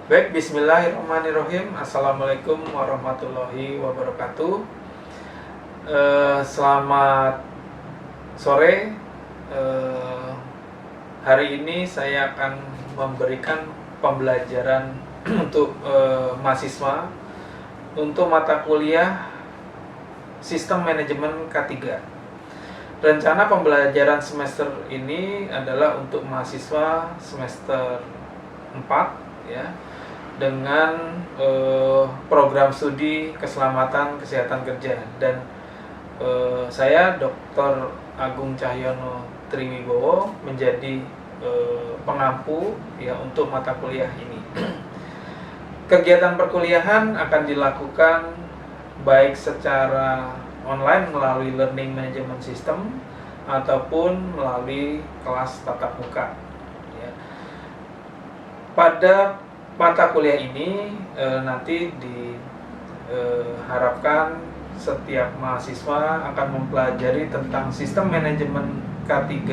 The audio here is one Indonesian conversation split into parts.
Baik, bismillahirrahmanirrahim. Assalamualaikum warahmatullahi wabarakatuh. Selamat sore. Eh, Hari ini saya akan memberikan pembelajaran untuk mahasiswa untuk mata kuliah Sistem Manajemen K3. Rencana pembelajaran semester ini adalah untuk mahasiswa semester 4 ya, dengan program studi keselamatan kesehatan kerja, dan saya Dr. Agung Cahyono Triwibowo menjadi pengampu ya untuk mata kuliah ini. Kegiatan perkuliahan akan dilakukan baik secara online melalui Learning Management System ataupun melalui kelas tatap muka ya. Pada mata kuliah ini nanti diharapkan setiap mahasiswa akan mempelajari tentang sistem manajemen K3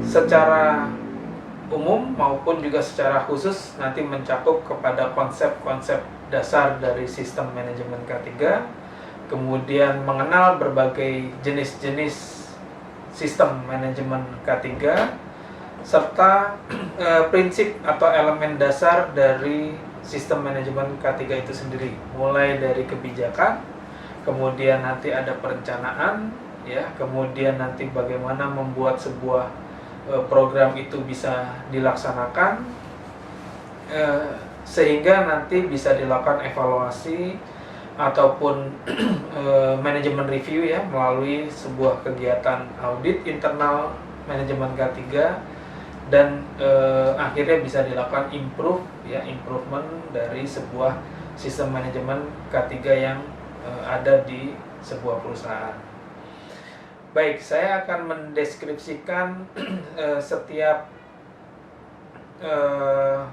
secara umum maupun juga secara khusus, nanti mencakup kepada konsep-konsep dasar dari sistem manajemen K3, kemudian mengenal berbagai jenis-jenis sistem manajemen K3, serta prinsip atau elemen dasar dari sistem manajemen K3 itu sendiri, mulai dari kebijakan, kemudian nanti ada perencanaan ya, kemudian nanti bagaimana membuat sebuah program itu bisa dilaksanakan sehingga nanti bisa dilakukan evaluasi ataupun manajemen review ya, melalui sebuah kegiatan audit internal manajemen K3, dan akhirnya bisa dilakukan improvement dari sebuah sistem manajemen K3 yang ada di sebuah perusahaan. Baik, saya akan mendeskripsikan setiap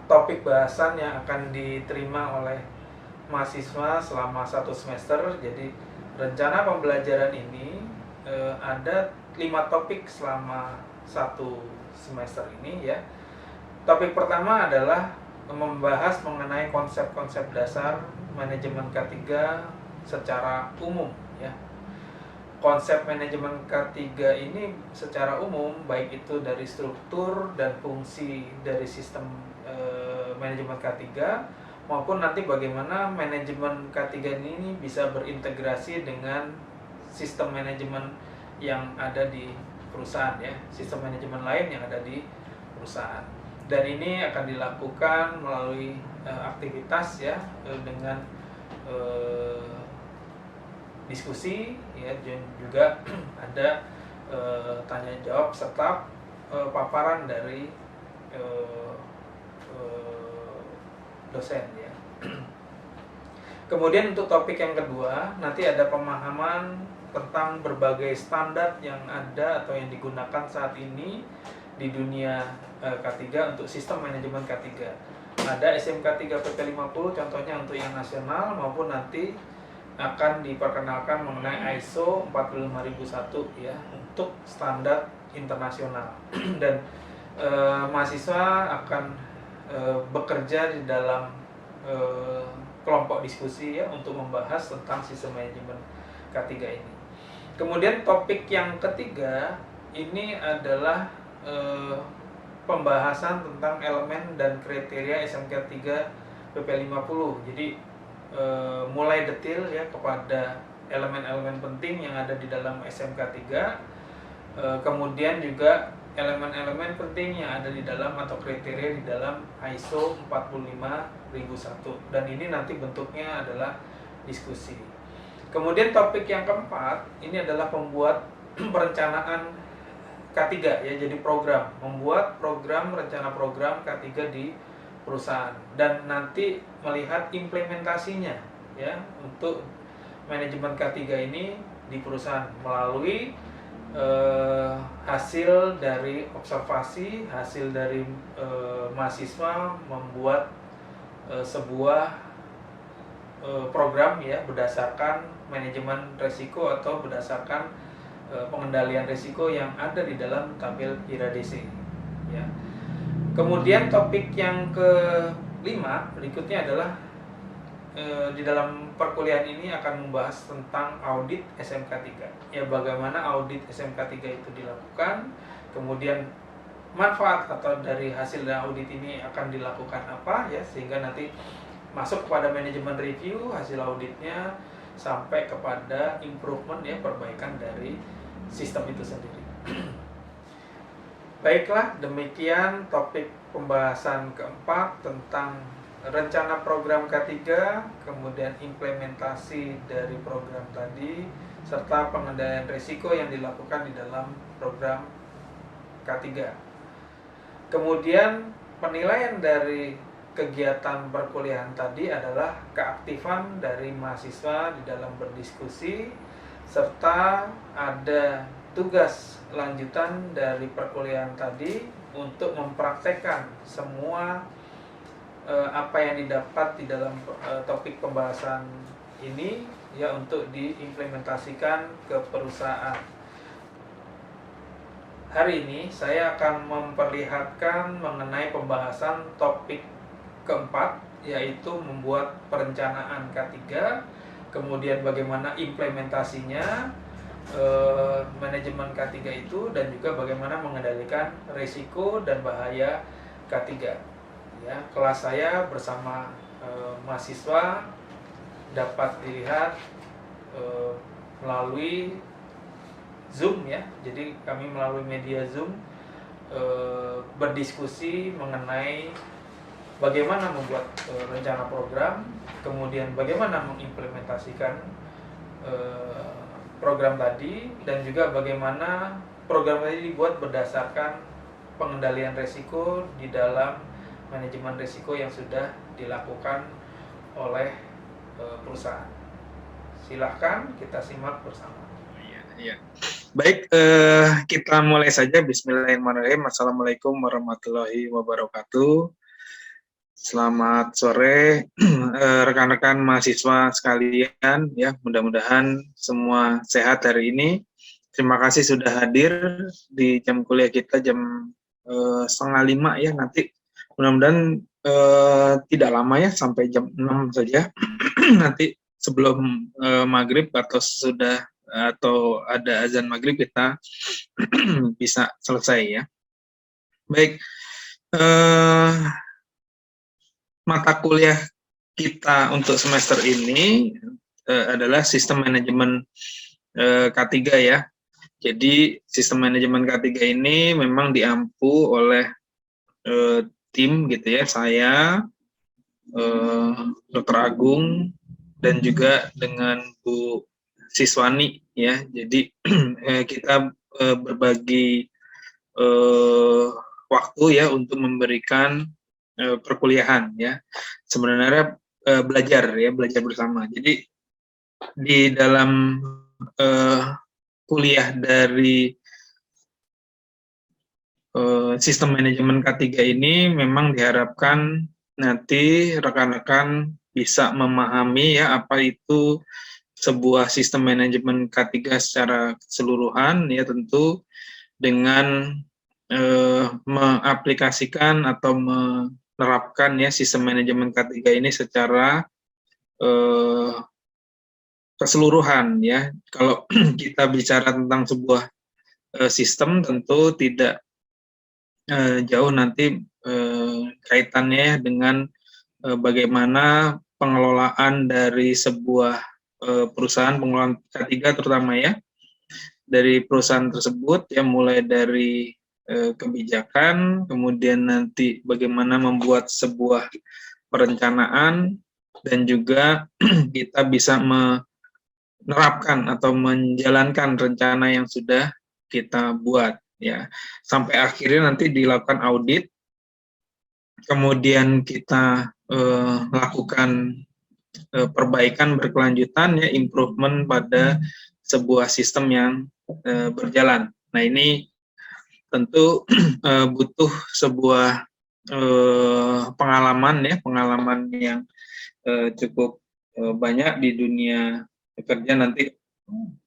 topik bahasan yang akan diterima oleh mahasiswa selama 1 semester. Jadi rencana pembelajaran ini ada 5 topik selama 1 semester ini ya. Topik pertama adalah membahas mengenai konsep-konsep dasar manajemen K3 secara umum ya. Konsep manajemen K3 ini secara umum, baik itu dari struktur dan fungsi dari sistem manajemen K3 maupun nanti bagaimana manajemen K3 ini bisa berintegrasi dengan sistem manajemen yang ada di perusahaan ya, sistem manajemen lain yang ada di perusahaan. Dan ini akan dilakukan melalui aktivitas ya, dengan diskusi ya, dan juga ada tanya jawab serta paparan dari dosen ya. Kemudian untuk topik yang kedua, nanti ada pemahaman tentang berbagai standar yang ada atau yang digunakan saat ini di dunia K3 untuk sistem manajemen K3. Ada SMK 3 PP50 contohnya untuk yang nasional, maupun nanti akan diperkenalkan mengenai ISO 45001 ya untuk standar internasional. Dan mahasiswa akan bekerja di dalam kelompok diskusi ya untuk membahas tentang sistem manajemen K3 ini. Kemudian topik yang ketiga ini adalah pembahasan tentang elemen dan kriteria SMK 3 PP50. Jadi mulai detail ya kepada elemen-elemen penting yang ada di dalam SMK 3, kemudian juga elemen-elemen penting yang ada di dalam atau kriteria di dalam ISO 45001, dan ini nanti bentuknya adalah diskusi. Kemudian topik yang keempat ini adalah membuat perencanaan K3 ya, jadi program, membuat program, rencana program K3 di perusahaan, dan nanti melihat implementasinya ya untuk manajemen K3 ini di perusahaan melalui hasil dari observasi, hasil dari mahasiswa membuat sebuah program ya berdasarkan manajemen risiko atau berdasarkan pengendalian risiko yang ada di dalam tabel IRADC ya. Kemudian topik yang ke-5 5 berikutnya adalah di dalam perkuliahan ini akan membahas tentang audit SMK 3. Ya, bagaimana audit SMK 3 itu dilakukan, kemudian manfaat atau dari hasil audit ini akan dilakukan apa ya, sehingga nanti masuk kepada manajemen review hasil auditnya sampai kepada improvement ya, perbaikan dari sistem itu sendiri. Baiklah, demikian topik pembahasan keempat tentang rencana program K3, kemudian implementasi dari program tadi, serta pengendalian risiko yang dilakukan di dalam program K3. Kemudian penilaian dari kegiatan perkuliahan tadi adalah keaktifan dari mahasiswa di dalam berdiskusi, serta ada tugas lanjutan dari perkuliahan tadi untuk mempraktekkan semua apa yang didapat di dalam topik pembahasan ini ya, untuk diimplementasikan ke perusahaan. Hari ini saya akan memperlihatkan mengenai pembahasan topik keempat, yaitu membuat perencanaan K3, kemudian bagaimana implementasinya, manajemen K3 itu, dan juga bagaimana mengendalikan risiko dan bahaya K3. Ya, kelas saya bersama mahasiswa dapat dilihat melalui Zoom ya. Jadi kami melalui media Zoom berdiskusi mengenai bagaimana membuat rencana program, kemudian bagaimana mengimplementasikan program tadi, dan juga bagaimana program tadi dibuat berdasarkan pengendalian risiko di dalam manajemen risiko yang sudah dilakukan oleh perusahaan. Silahkan kita simak bersama. Iya. Baik, kita mulai saja. Bismillahirrahmanirrahim. Assalamualaikum warahmatullahi wabarakatuh. Selamat sore rekan-rekan mahasiswa sekalian ya. Mudah-mudahan semua sehat hari ini. Terima kasih sudah hadir di jam kuliah kita jam 4:30 ya. Nanti mudah-mudahan tidak lama ya, sampai jam 6 saja. Nanti sebelum maghrib atau sudah atau ada azan maghrib kita bisa selesai ya. Baik, mata kuliah kita untuk semester ini adalah sistem manajemen K3 ya. Jadi sistem manajemen K3 ini memang diampu oleh tim gitu ya, saya, Dr. Agung, dan juga dengan Bu Siswani ya. Jadi kita berbagi waktu ya untuk memberikan perkuliahan ya. Sebenarnya belajar bersama. Jadi di dalam kuliah dari sistem manajemen K3 ini memang diharapkan nanti rekan-rekan bisa memahami ya apa itu sebuah sistem manajemen K3 secara keseluruhan ya, tentu dengan mengaplikasikan atau menerapkan ya sistem manajemen K3 ini secara keseluruhan ya. Kalau kita bicara tentang sebuah sistem, tentu tidak jauh nanti kaitannya dengan bagaimana pengelolaan dari sebuah perusahaan, pengelolaan K3 terutama ya, dari perusahaan tersebut ya, mulai dari kebijakan, kemudian nanti bagaimana membuat sebuah perencanaan, dan juga kita bisa menerapkan atau menjalankan rencana yang sudah kita buat ya, sampai akhirnya nanti dilakukan audit, kemudian kita lakukan perbaikan berkelanjutan ya, improvement pada sebuah sistem yang berjalan. Nah, ini tentu butuh sebuah pengalaman yang cukup banyak di dunia kerja nanti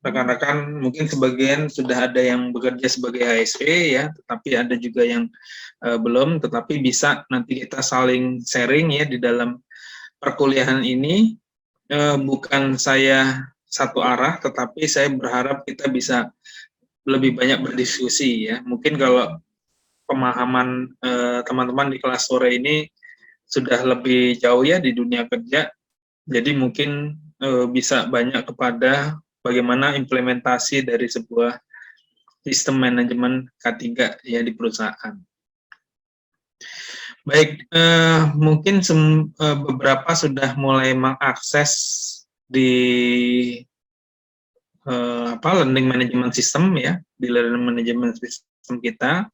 rekan-rekan mungkin sebagian sudah ada yang bekerja sebagai HSE ya, tetapi ada juga yang belum, tetapi bisa nanti kita saling sharing ya di dalam perkuliahan ini. Bukan saya satu arah, tetapi saya berharap kita bisa lebih banyak berdiskusi ya. Mungkin kalau pemahaman teman-teman di kelas sore ini sudah lebih jauh ya di dunia kerja, jadi mungkin bisa banyak kepada bagaimana implementasi dari sebuah sistem manajemen K3 ya di perusahaan. Baik, mungkin beberapa sudah mulai mengakses di learning management system ya, di learning management system kita.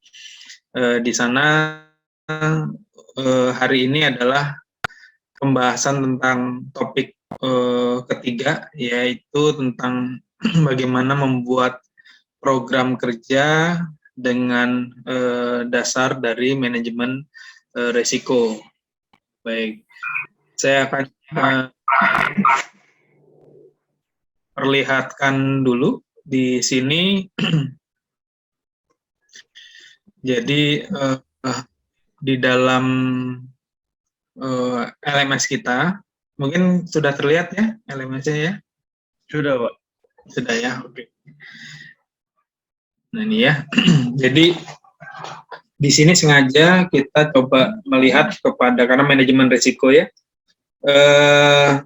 Di sana hari ini adalah pembahasan tentang topik ketiga, yaitu tentang bagaimana membuat program kerja dengan dasar dari manajemen resiko. Baik, saya akan perlihatkan dulu di sini. Jadi di dalam LMS kita, mungkin sudah terlihat ya LMS-nya ya? Sudah, Pak. Sudah ya, oke. Nah ini ya, jadi di sini sengaja kita coba melihat kepada, karena manajemen risiko ya,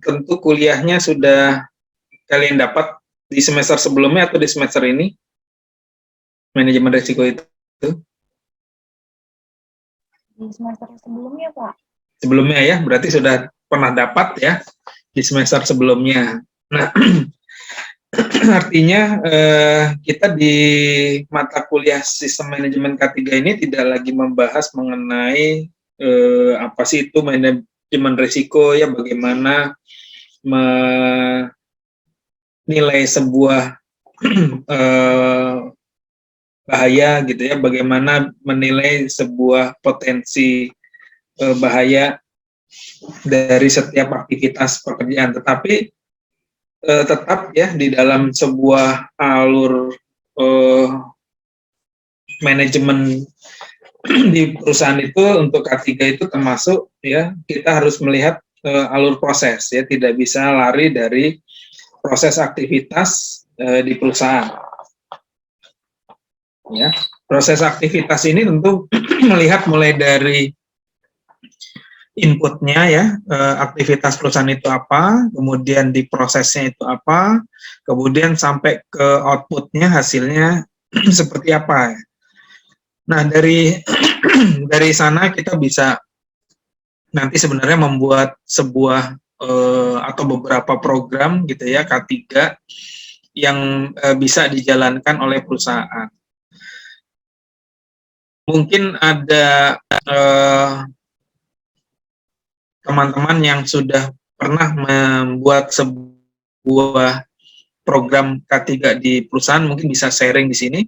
tentu kuliahnya sudah kalian dapat di semester sebelumnya atau di semester ini, manajemen risiko itu? Di semester sebelumnya, Pak. Sebelumnya ya, berarti sudah pernah dapat ya di semester sebelumnya. Nah, artinya kita di mata kuliah sistem manajemen K3 ini tidak lagi membahas mengenai apa sih itu manajemen risiko ya, bagaimana menilai sebuah bahaya gitu ya, bagaimana menilai sebuah potensi bahaya dari setiap aktivitas pekerjaan, tetapi tetap ya di dalam sebuah alur manajemen di perusahaan itu untuk K3 itu termasuk ya kita harus melihat alur proses ya, tidak bisa lari dari proses aktivitas di perusahaan. Ya, proses aktivitas ini tentu melihat mulai dari inputnya ya, aktivitas perusahaan itu apa, kemudian di prosesnya itu apa, kemudian sampai ke outputnya, hasilnya seperti apa. Nah dari dari sana kita bisa nanti sebenarnya membuat sebuah atau beberapa program gitu ya K3 yang bisa dijalankan oleh perusahaan. Mungkin ada teman-teman yang sudah pernah membuat sebuah program K3 di perusahaan, mungkin bisa sharing di sini,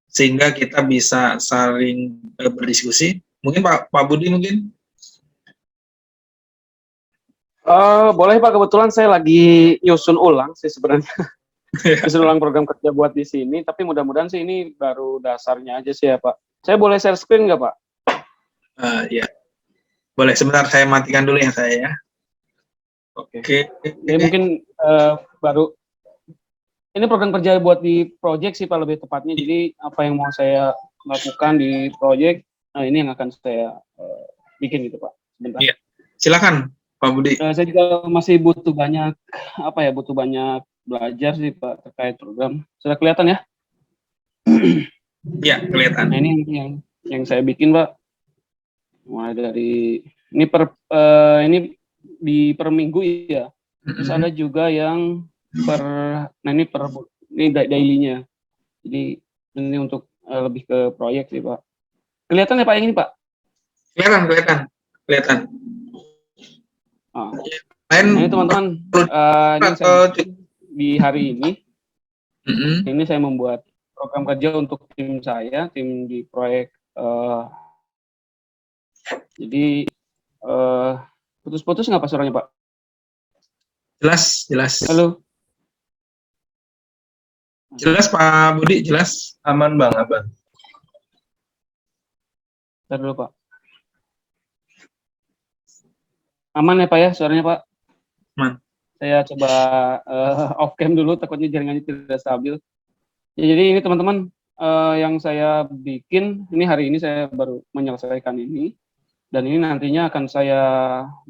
sehingga kita bisa saling berdiskusi. Mungkin Pak Budi mungkin? Boleh Pak, kebetulan saya lagi nyusun ulang sih sebenarnya. Nyusun ulang program kerja buat di sini, tapi mudah-mudahan sih ini baru dasarnya aja sih ya Pak. Saya boleh share screen nggak Pak? Ya, boleh. Sebentar saya matikan dulu yang saya ya. Oke. Ini mungkin baru, ini program kerja buat di project sih Pak lebih tepatnya. Jadi apa yang mau saya lakukan di project, ini yang akan saya bikin gitu Pak. Sebentar. Iya. Silakan Pak Budi. Saya juga masih butuh banyak butuh banyak belajar sih Pak terkait program. Sudah kelihatan ya? Iya, kelihatan. Nah, ini yang saya bikin Pak. Mulai dari ini ini di per minggu ya. Terus ada juga yang ini daily-nya. Jadi ini untuk lebih ke proyek sih Pak. Kelihatan ya Pak yang ini Pak? Kelihatan. Nah, ini teman-teman, ini saya di hari ini, ini saya membuat program kerja untuk tim saya, tim di proyek. Jadi putus-putus nggak Pak suaranya Pak? Jelas. Halo. Jelas Pak Budi, jelas? Aman Bang, aman. Bentar dulu Pak. Aman ya Pak ya suaranya Pak? Aman. Saya coba off cam dulu, takutnya jaringannya tidak stabil. Ya, jadi ini teman-teman yang saya bikin, ini hari ini saya baru menyelesaikan ini. Dan ini nantinya akan saya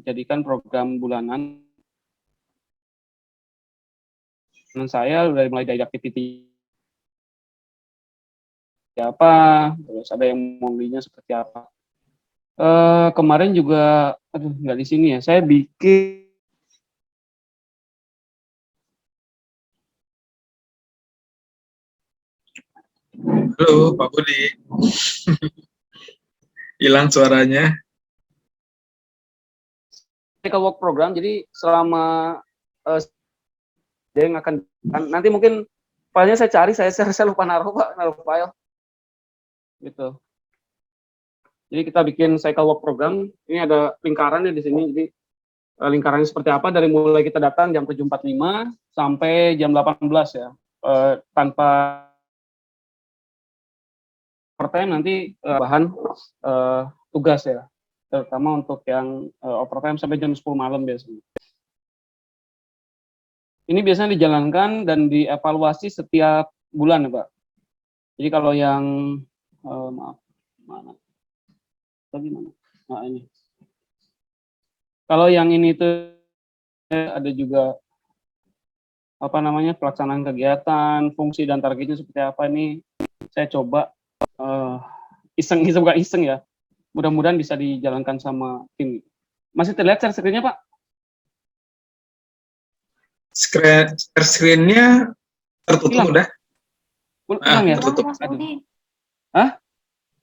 jadikan program bulanan. Dan saya mulai dari activity apa, terus ada yang mau belinya seperti apa. Kemarin juga, aduh nggak di sini ya, saya bikin Halo Pak Budi. Hilang suaranya. technical work program, jadi selama dia yang akan, nanti mungkin filenya saya cari, saya lupa naruh file, gitu. Jadi kita bikin cycle work program, ini ada lingkarannya di sini, jadi lingkarannya seperti apa, dari mulai kita datang jam 7.45 sampai jam 18 ya, tanpa overtime nanti bahan tugas ya, terutama untuk yang overtime sampai jam 10 malam biasanya. Ini biasanya dijalankan dan dievaluasi setiap bulan ya Pak. Jadi kalau yang maaf, mana? Tadi mana? Nah ini. Kalau yang ini tuh ada juga apa namanya pelaksanaan kegiatan, fungsi dan targetnya seperti apa ini. Saya coba iseng-iseng bukan iseng ya. Mudah-mudahan bisa dijalankan sama tim. Masih terlihat share screen-nya Pak? Screen-nya tertutup Hilang. udah? Hilang ya? Tertutup. Mas Budi. Hah?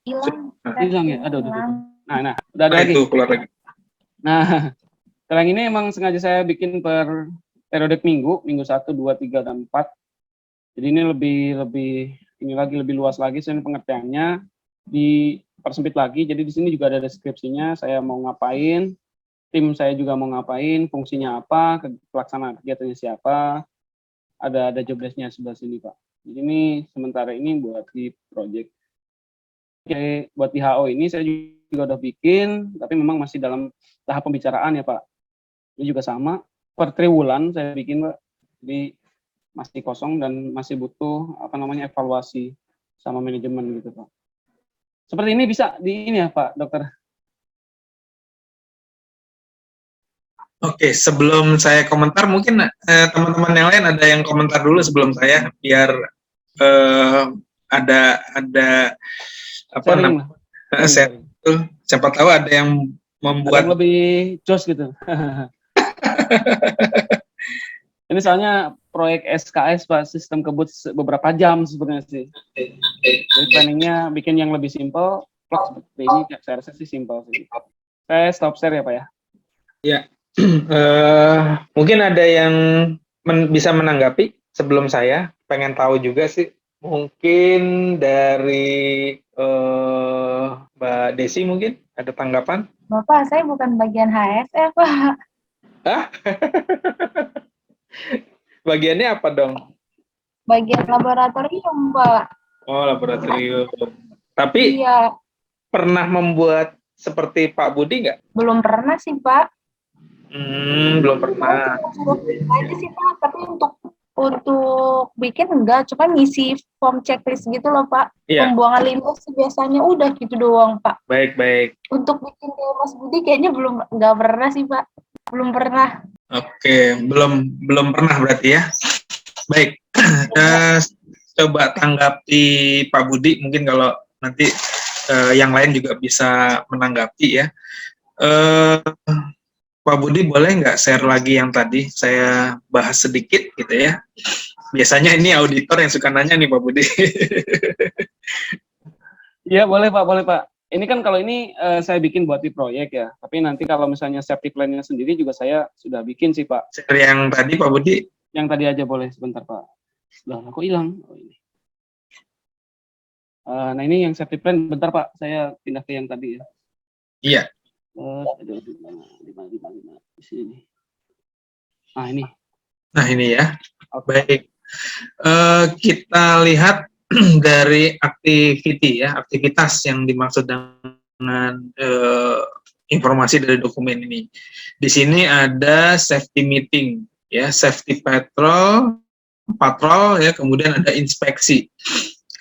Hilang. Hilang ya? Aduh. Nah, udah ada Nah, lagi. itu keluar lagi. Nah, sekarang ini emang sengaja saya bikin per periode minggu 1, 2, 3, dan 4. Jadi ini lebih luas lagi sebenarnya pengertiannya, dipersempit lagi. Jadi di sini juga ada deskripsinya, saya mau ngapain, tim saya juga mau ngapain, fungsinya apa, pelaksanaan kegiatannya siapa, ada job desk-nya sebelah sini Pak. Jadi ini sementara ini buat di project. Oke, buat di HO ini saya juga udah bikin, tapi memang masih dalam tahap pembicaraan ya Pak. Ini juga sama, per triwulan saya bikin Pak. Jadi masih kosong dan masih butuh evaluasi sama manajemen gitu Pak. Seperti ini bisa di ini ya Pak Dokter. Oke, sebelum saya komentar, mungkin teman-teman yang lain ada yang komentar dulu sebelum saya, biar ada apa namanya? Siapa tahu ada yang membuat ada yang lebih jos gitu. Ini soalnya proyek SKS Pak, sistem kebut beberapa jam sebenarnya sih. Jadi planningnya bikin yang lebih simpel, seperti ini saya rasa sih simpel sih. Saya stop share ya Pak ya. Ya, mungkin ada yang bisa menanggapi sebelum saya, pengen tahu juga sih. Mungkin dari Mbak Desi mungkin ada tanggapan? Bapak, saya bukan bagian HSF, Pak. Hah? Bagiannya apa dong? Bagian laboratorium, Pak. Oh, laboratorium. Tapi Iya, pernah membuat seperti Pak Budi nggak? belum pernah sih, Pak. Belum pernah. Suruh aja sih, Pak. Tapi untuk bikin enggak, cuma ngisi form checklist gitu loh, Pak. Iya. Pembuangan limbah sih biasanya udah gitu doang, Pak. Baik. Untuk bikin kayak Mas Budi kayaknya nggak pernah sih, Pak. Belum pernah. Oke, belum pernah berarti ya. Baik, coba tanggapi Pak Budi, mungkin kalau nanti yang lain juga bisa menanggapi ya. Pak Budi boleh nggak share lagi yang tadi saya bahas sedikit gitu ya. Biasanya ini auditor yang suka nanya nih Pak Budi. Iya boleh Pak. Ini kan kalau ini saya bikin buat di proyek ya. Tapi nanti kalau misalnya safety plan-nya sendiri juga saya sudah bikin sih Pak. Share yang tadi Pak Budi. Yang tadi aja boleh sebentar Pak. Loh, aku hilang. Oh, ini. Nah ini yang safety plan, bentar Pak. Saya pindah ke yang tadi ya. Iya. Di sini. Nah ini. Nah ini ya. Okay. Baik. Kita lihat dari aktivitas yang dimaksud dengan informasi dari dokumen ini. Di sini ada safety meeting, ya, safety patrol, ya, kemudian ada inspeksi.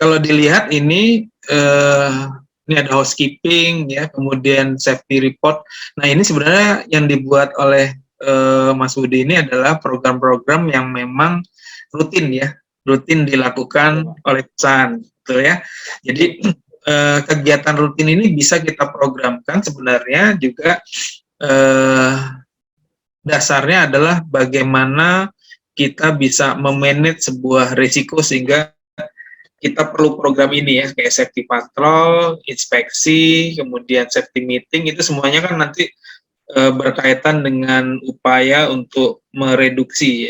Kalau dilihat ini ada housekeeping, ya, kemudian safety report. Nah, ini sebenarnya yang dibuat oleh Mas Budi ini adalah program-program yang memang rutin, ya, rutin dilakukan oleh perusahaan, betul ya. Jadi kegiatan rutin ini bisa kita programkan sebenarnya juga dasarnya adalah bagaimana kita bisa memanage sebuah risiko sehingga kita perlu program ini, ya, kayak safety patrol, inspeksi, kemudian safety meeting, itu semuanya kan nanti berkaitan dengan upaya untuk mereduksi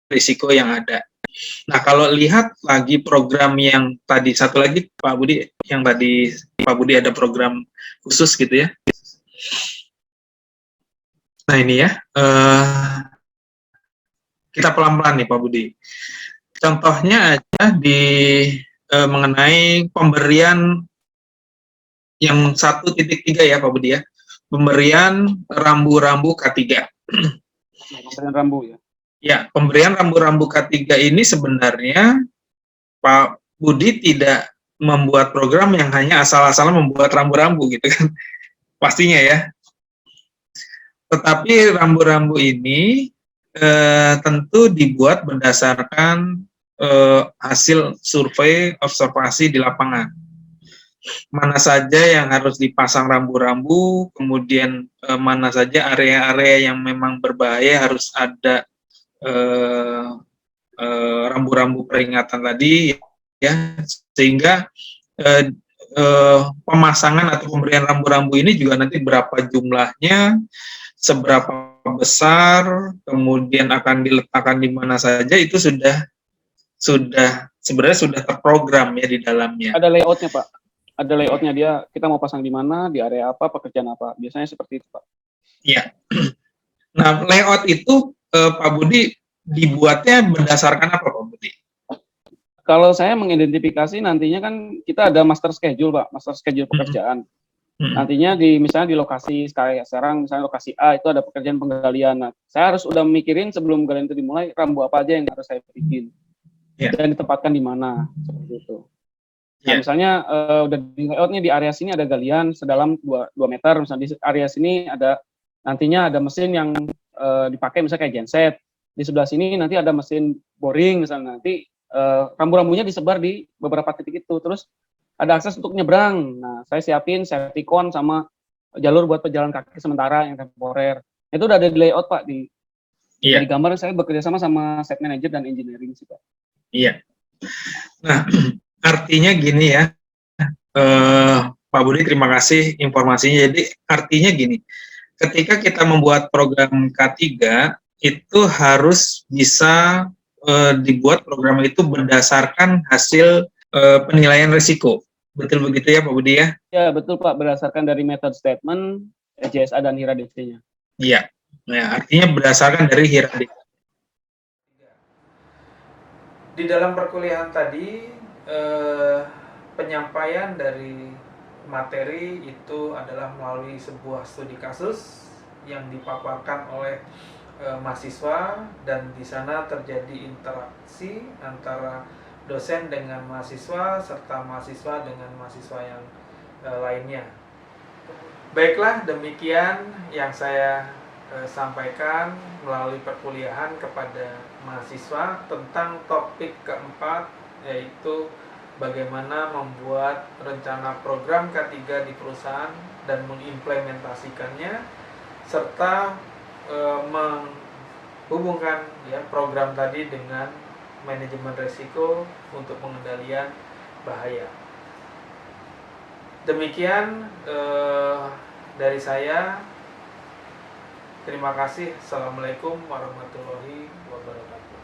risiko yang ada. Nah, kalau lihat lagi program yang tadi, satu lagi Pak Budi, yang tadi Pak Budi ada program khusus gitu ya. Nah, ini ya, kita pelan-pelan nih Pak Budi. Contohnya aja di mengenai pemberian yang 1.3 ya Pak Budi ya, pemberian rambu-rambu K3. Pemberian rambu ya. Ya, pemberian rambu-rambu K3 ini sebenarnya Pak Budi tidak membuat program yang hanya asal-asalan membuat rambu-rambu gitu kan, pastinya ya. Tetapi rambu-rambu ini tentu dibuat berdasarkan hasil survei observasi di lapangan. Mana saja yang harus dipasang rambu-rambu, kemudian mana saja area-area yang memang berbahaya harus ada rambu-rambu peringatan tadi, ya, sehingga pemasangan atau pemberian rambu-rambu ini juga nanti berapa jumlahnya, seberapa besar, kemudian akan diletakkan di mana saja, itu sudah sebenarnya sudah terprogram ya di dalamnya. Ada layoutnya Pak, ada layoutnya dia, kita mau pasang di mana, di area apa, pekerjaan apa, biasanya seperti itu Pak. Iya. Nah, layout itu Pak Budi dibuatnya berdasarkan apa Pak Budi? Kalau saya mengidentifikasi nantinya kan kita ada master schedule Pak, master schedule pekerjaan. Nantinya misalnya di lokasi sekarang misalnya lokasi A itu ada pekerjaan penggalian. Nah, saya harus udah mikirin sebelum galian itu dimulai rambu apa aja yang harus saya bikin dan ditempatkan di mana, seperti itu. Nah, misalnya udah di layoutnya di area sini ada galian sedalam 2 meter, misalnya di area sini ada nantinya ada mesin yang dipakai misalnya kayak genset. Di sebelah sini nanti ada mesin boring misalnya, nanti rambu-rambunya disebar di beberapa titik itu. Terus ada akses untuk nyebrang. Nah, saya siapin safety cone sama jalur buat pejalan kaki sementara yang temporer. Itu udah ada di layout Pak di gambar. Saya bekerja sama site manager dan engineering sih Pak. Iya. Nah, artinya gini ya, Pak Budi, terima kasih informasinya. Jadi artinya gini, ketika kita membuat program K3 itu harus bisa dibuat program itu berdasarkan hasil penilaian risiko. Betul begitu ya Pak Budi ya? Ya betul Pak, berdasarkan dari method statement, JSA dan HIRA DC-nya. Iya, nah, artinya berdasarkan dari HIRA DC. Di dalam perkuliahan tadi, penyampaian dari materi itu adalah melalui sebuah studi kasus yang dipaparkan oleh mahasiswa, dan di sana terjadi interaksi antara dosen dengan mahasiswa serta mahasiswa dengan mahasiswa yang lainnya. Baiklah, demikian yang saya sampaikan melalui perkuliahan kepada mahasiswa tentang topik keempat, yaitu bagaimana membuat rencana program K3 di perusahaan dan mengimplementasikannya, serta menghubungkan ya program tadi dengan manajemen risiko untuk pengendalian bahaya. Demikian dari saya. Terima kasih. Assalamualaikum warahmatullahi wabarakatuh.